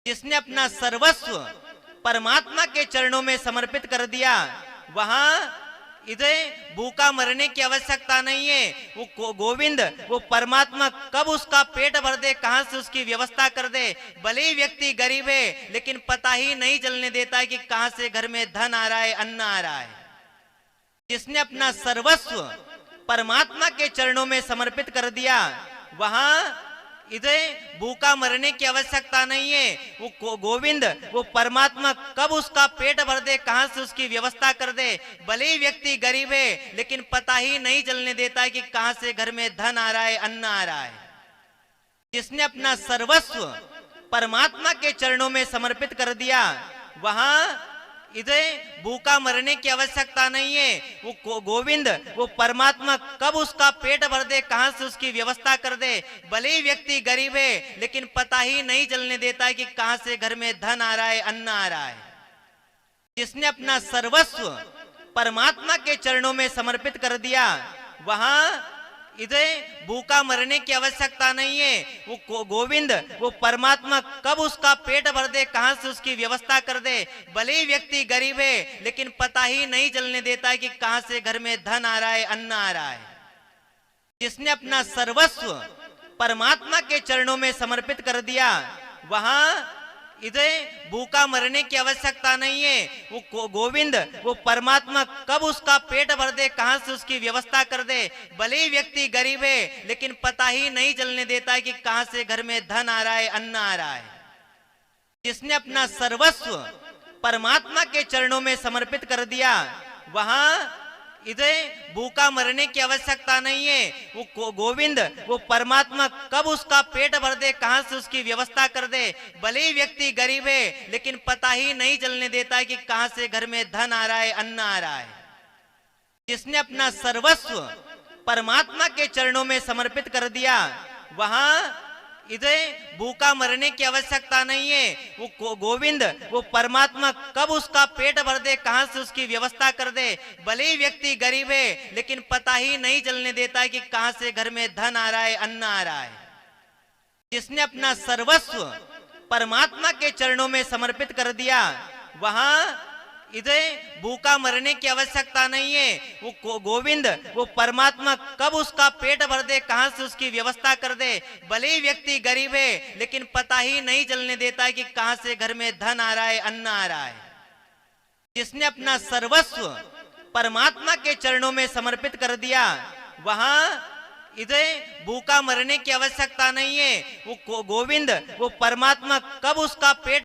जिसने अपना सर्वस्व परमात्मा के चरणों में समर्पित कर दिया, वहां इधर भूखा मरने की आवश्यकता नहीं है। वो गोविंद, वो परमात्मा कब उसका पेट भर दे, कहां से उसकी व्यवस्था कर दे। भले ही व्यक्ति गरीब है, लेकिन पता ही नहीं चलने देता है कि कहां से घर में धन आ रहा है, अन्न आ रहा है। जिसने अपना सर्वस्व परमात्मा के चरणों में समर्पित कर दिया, वहां इधर भूखा मरने की आवश्यकता नहीं है। वो गोविंद, वो परमात्मा कब उसका पेट भर दे, कहां से उसकी व्यवस्था कर दे। भले ही व्यक्ति गरीब है, लेकिन पता ही नहीं चलने देता है कि कहां से घर में धन आ रहा है, अन्न आ रहा है। जिसने अपना सर्वस्व परमात्मा के चरणों में समर्पित कर दिया, वहां इधर भूखा मरने की आवश्यकता नहीं है। वो गोविंद, वो परमात्मा कब उसका पेट भर दे, कहां से उसकी व्यवस्था कर दे। भले ही व्यक्ति गरीब है, लेकिन पता ही नहीं चलने देता है कि कहां से घर में धन आ रहा है, अन्न आ रहा है। जिसने अपना सर्वस्व परमात्मा के चरणों में समर्पित कर दिया, वहां इधर भूखा मरने की आवश्यकता नहीं है। वो गोविंद, वो परमात्मा कब उसका पेट भर दे, कहां से उसकी व्यवस्था कर दे। भले ही व्यक्ति गरीब है, लेकिन पता ही नहीं चलने देता है कि कहां से घर में धन आ रहा है, अन्न आ रहा है। जिसने अपना सर्वस्व परमात्मा के चरणों में समर्पित कर दिया, वहां इधर भूखा मरने की आवश्यकता नहीं है। वो गोविंद, वो परमात्मा कब उसका पेट भर दे, कहां से उसकी व्यवस्था कर दे। भले ही व्यक्ति गरीब है, लेकिन पता ही नहीं चलने देता है कि कहां से घर में धन आ रहा है, अन्न आ रहा है। जिसने अपना सर्वस्व परमात्मा के चरणों में समर्पित कर दिया, वहां इधर भूखा मरने की आवश्यकता नहीं है। वो गोविंद, वो परमात्मा कब उसका पेट भर दे, कहां से उसकी व्यवस्था कर दे। भले ही व्यक्ति गरीब है, लेकिन पता ही नहीं चलने देता है कि कहां से घर में धन आ रहा है, अन्न आ रहा है। जिसने अपना सर्वस्व परमात्मा के चरणों में समर्पित कर दिया, वहां इधर भूखा मरने की आवश्यकता नहीं है। वो गोविंद, वो परमात्मा कब उसका पेट भर दे, कहां से उसकी व्यवस्था कर दे। भले ही व्यक्ति गरीब है, लेकिन पता ही नहीं चलने देता है कि कहां से घर में धन आ रहा है, अन्न आ रहा है। जिसने अपना सर्वस्व परमात्मा के चरणों में समर्पित कर दिया, वहां इधर भूखा मरने की आवश्यकता नहीं है। वो गोविंद, वो परमात्मा कब उसका पेट भर दे, कहां से उसकी व्यवस्था कर दे। भले ही व्यक्ति गरीब है, लेकिन पता ही नहीं चलने देता है कि कहां से घर में धन आ रहा है, अन्न आ रहा है। जिसने अपना सर्वस्व परमात्मा के चरणों में समर्पित कर दिया, वहां इधर भूखा मरने की आवश्यकता नहीं है। वो गोविंद, वो परमात्मा कब उसका पेट